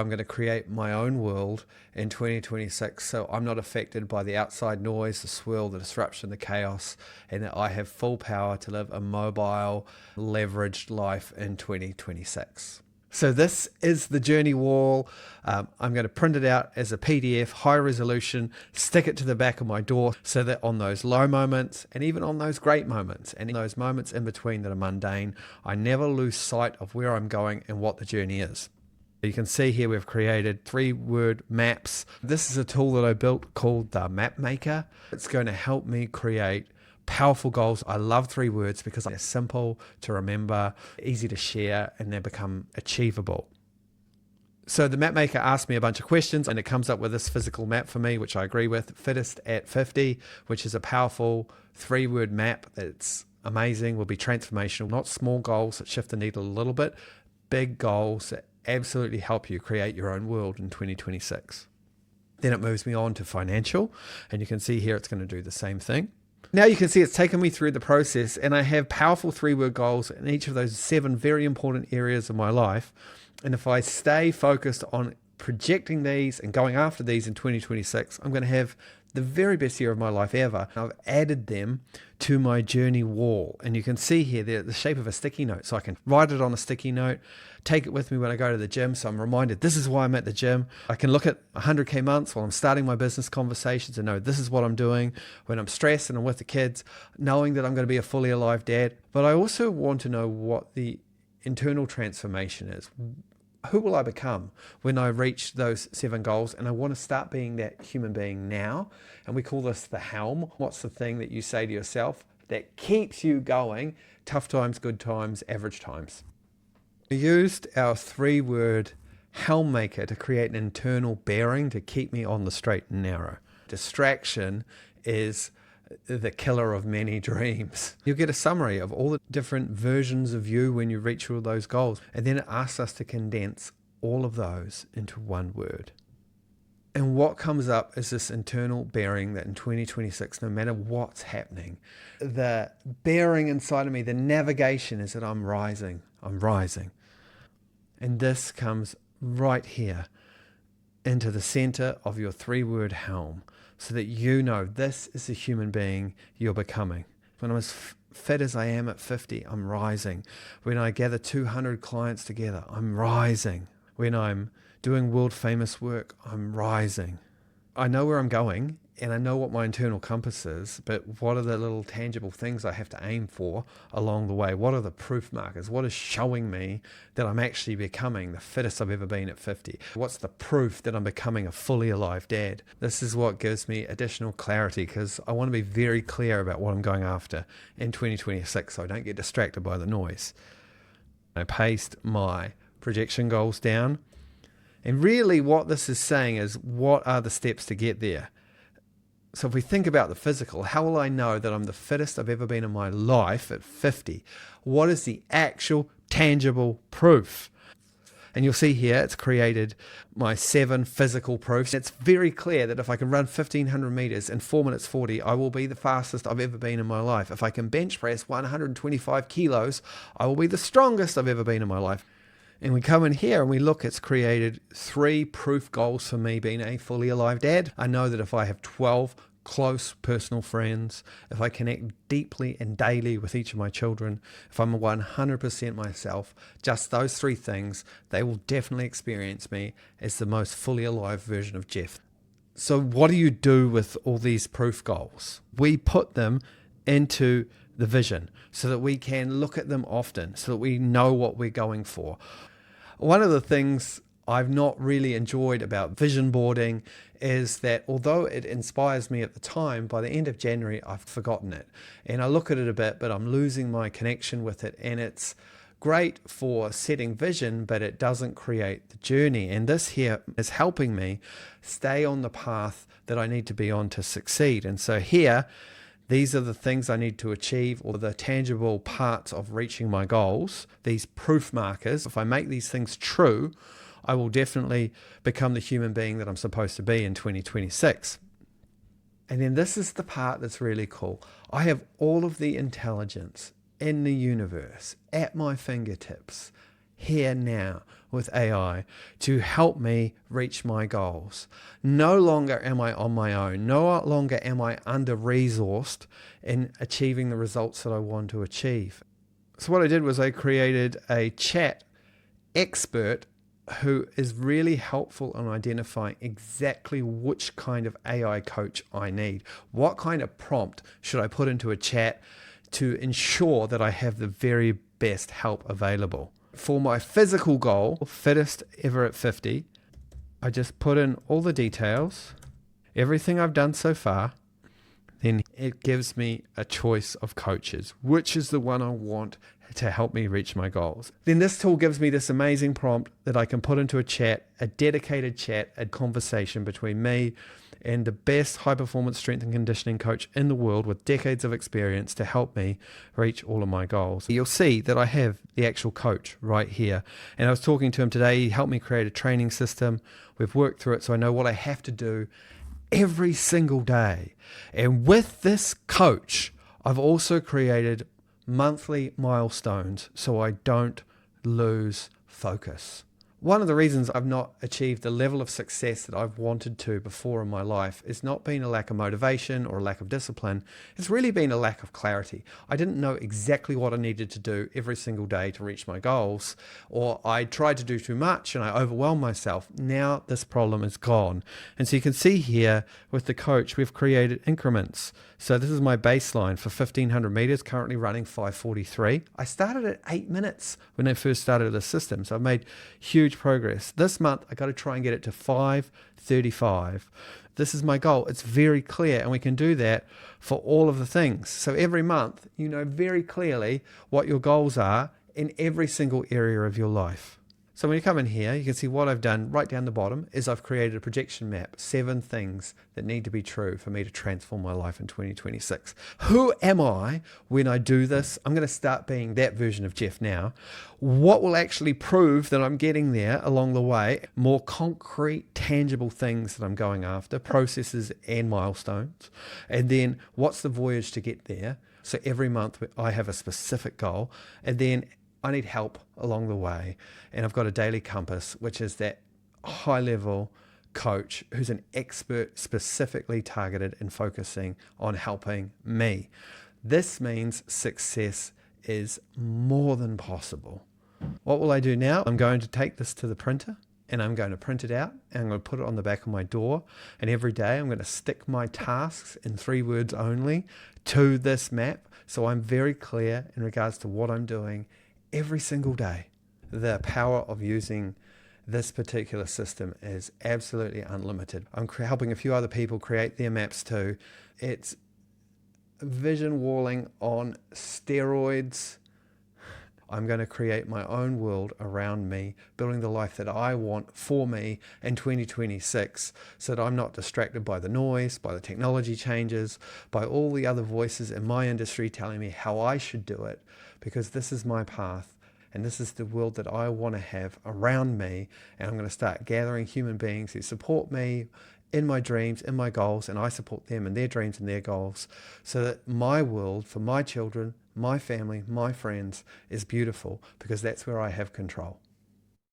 I'm going to create my own world in 2026 so I'm not affected by the outside noise, the swirl, the disruption, the chaos, and that I have full power to live a mobile, leveraged life in 2026. So this is the journey wall. I'm going to print it out as a PDF, high resolution, stick it to the back of my door so that on those low moments and even on those great moments and in those moments in between that are mundane, I never lose sight of where I'm going and what the journey is. You can see here we've created 3-word maps. This is a tool that I built called the Map Maker. It's going to help me create powerful goals. I love 3 words because they're simple to remember, easy to share, and they become achievable. So the Map Maker asked me a bunch of questions and it comes up with this physical map for me, which I agree with, Fittest at 50, which is a powerful 3-word map that's amazing, will be transformational, not small goals that shift the needle a little bit, big goals that absolutely help you create your own world in 2026. Then it moves me on to financial, and you can see here it's going to do the same thing. Now you can see it's taken me through the process, and I have powerful 3-word goals in each of those 7 very important areas of my life. And if I stay focused on projecting these and going after these in 2026, I'm going to have the very best year of my life ever. I've added them to my journey wall, and you can see here they're the shape of a sticky note, so I can write it on a sticky note, take it with me when I go to the gym, so I'm reminded this is why I'm at the gym. I can look at 100k months while I'm starting my business conversations and know this is what I'm doing when I'm stressed and I'm with the kids, knowing that I'm going to be a fully alive dad. But I also want to know what the internal transformation is. Who will I become when I reach those 7 goals? And I want to start being that human being now. And we call this the helm. What's the thing that you say to yourself that keeps you going? Tough times, good times, average times. We used our 3-word helm maker to create an internal bearing to keep me on the straight and narrow. Distraction is the killer of many dreams. You'll get a summary of all the different versions of you when you reach all those goals. And then it asks us to condense all of those into 1 word. And what comes up is this internal bearing that in 2026, no matter what's happening, the bearing inside of me, the navigation is that I'm rising. I'm rising. And this comes right here into the center of your 3-word helm, so that you know this is the human being you're becoming. When I'm as fit as I am at 50, I'm rising. When I gather 200 clients together, I'm rising. When I'm doing world famous work, I'm rising. I know where I'm going and I know what my internal compass is, but what are the little tangible things I have to aim for along the way? What are the proof markers? What is showing me that I'm actually becoming the fittest I've ever been at 50? What's the proof that I'm becoming a fully alive dad? This is what gives me additional clarity, because I want to be very clear about what I'm going after in 2026 so I don't get distracted by the noise. I paste my projection goals down. And really what this is saying is, what are the steps to get there? So if we think about the physical, how will I know that I'm the fittest I've ever been in my life at 50? What is the actual tangible proof? And you'll see here it's created my 7 physical proofs. It's very clear that if I can run 1,500 meters in 4 minutes 40, I will be the fastest I've ever been in my life. If I can bench press 125 kilos, I will be the strongest I've ever been in my life. And we come in here and we look, it's created 3 proof goals for me being a fully alive dad. I know that if I have 12 close personal friends, if I connect deeply and daily with each of my children, if I'm 100% myself, just those 3 things, they will definitely experience me as the most fully alive version of Jeff. So what do you do with all these proof goals? We put them into the vision so that we can look at them often, so that we know what we're going for. One of the things I've not really enjoyed about vision boarding is that although it inspires me at the time, by the end of January, I've forgotten it. And I look at it a bit, but I'm losing my connection with it. And it's great for setting vision, but it doesn't create the journey. And this here is helping me stay on the path that I need to be on to succeed. And so here, these are the things I need to achieve, or the tangible parts of reaching my goals, these proof markers. If I make these things true, I will definitely become the human being that I'm supposed to be in 2026. And then this is the part that's really cool. I have all of the intelligence in the universe at my fingertips, here now, with AI to help me reach my goals. No longer am I on my own. No longer am I under-resourced in achieving the results that I want to achieve. So what I did was I created a chat expert who is really helpful in identifying exactly which kind of AI coach I need. What kind of prompt should I put into a chat to ensure that I have the very best help available? For my physical goal, fittest ever at 50, I just put in all the details, everything I've done so far. Then it gives me a choice of coaches, which is the one I want to help me reach my goals. Then this tool gives me this amazing prompt that I can put into a chat, a dedicated chat, a conversation between me and the best high-performance strength and conditioning coach in the world with decades of experience to help me reach all of my goals. You'll see that I have the actual coach right here. And I was talking to him today. He helped me create a training system. We've worked through it, so I know what I have to do every single day. And with this coach, I've also created monthly milestones so I don't lose focus. One of the reasons I've not achieved the level of success that I've wanted to before in my life is not been a lack of motivation or a lack of discipline. It's really been a lack of clarity. I didn't know exactly what I needed to do every single day to reach my goals, or I tried to do too much and I overwhelmed myself. Now this problem is gone. And so you can see here with the coach, we've created increments. So this is my baseline for 1500 meters, currently running 5:43. I started at 8 minutes when I first started the system. So I've made huge progress. This month, I got to try and get it to 5:35. This is my goal. It's very clear, and we can do that for all of the things. So every month, you know very clearly what your goals are in every single area of your life. So when you come in here, you can see what I've done right down the bottom is I've created a projection map, 7 things that need to be true for me to transform my life in 2026. Who am I when I do this? I'm going to start being that version of Jeff now. What will actually prove that I'm getting there along the way? More concrete, tangible things that I'm going after, processes and milestones. And then what's the voyage to get there? So every month I have a specific goal, and then I need help along the way. And I've got a daily compass, which is that high level coach who's an expert specifically targeted and focusing on helping me. This means success is more than possible. What will I do now? I'm going to take this to the printer and I'm going to print it out and I'm going to put it on the back of my door. And every day I'm going to stick my tasks in 3 words only to this map. So I'm very clear in regards to what I'm doing every single day. The power of using this particular system is absolutely unlimited. I'm helping a few other people create their maps too. It's vision walling on steroids. I'm going to create my own world around me, building the life that I want for me in 2026 so that I'm not distracted by the noise, by the technology changes, by all the other voices in my industry telling me how I should do it, because this is my path and this is the world that I want to have around me. And I'm going to start gathering human beings who support me in my dreams, in my goals, and I support them in their dreams and their goals so that my world for my children, my family, my friends is beautiful, because that's where I have control.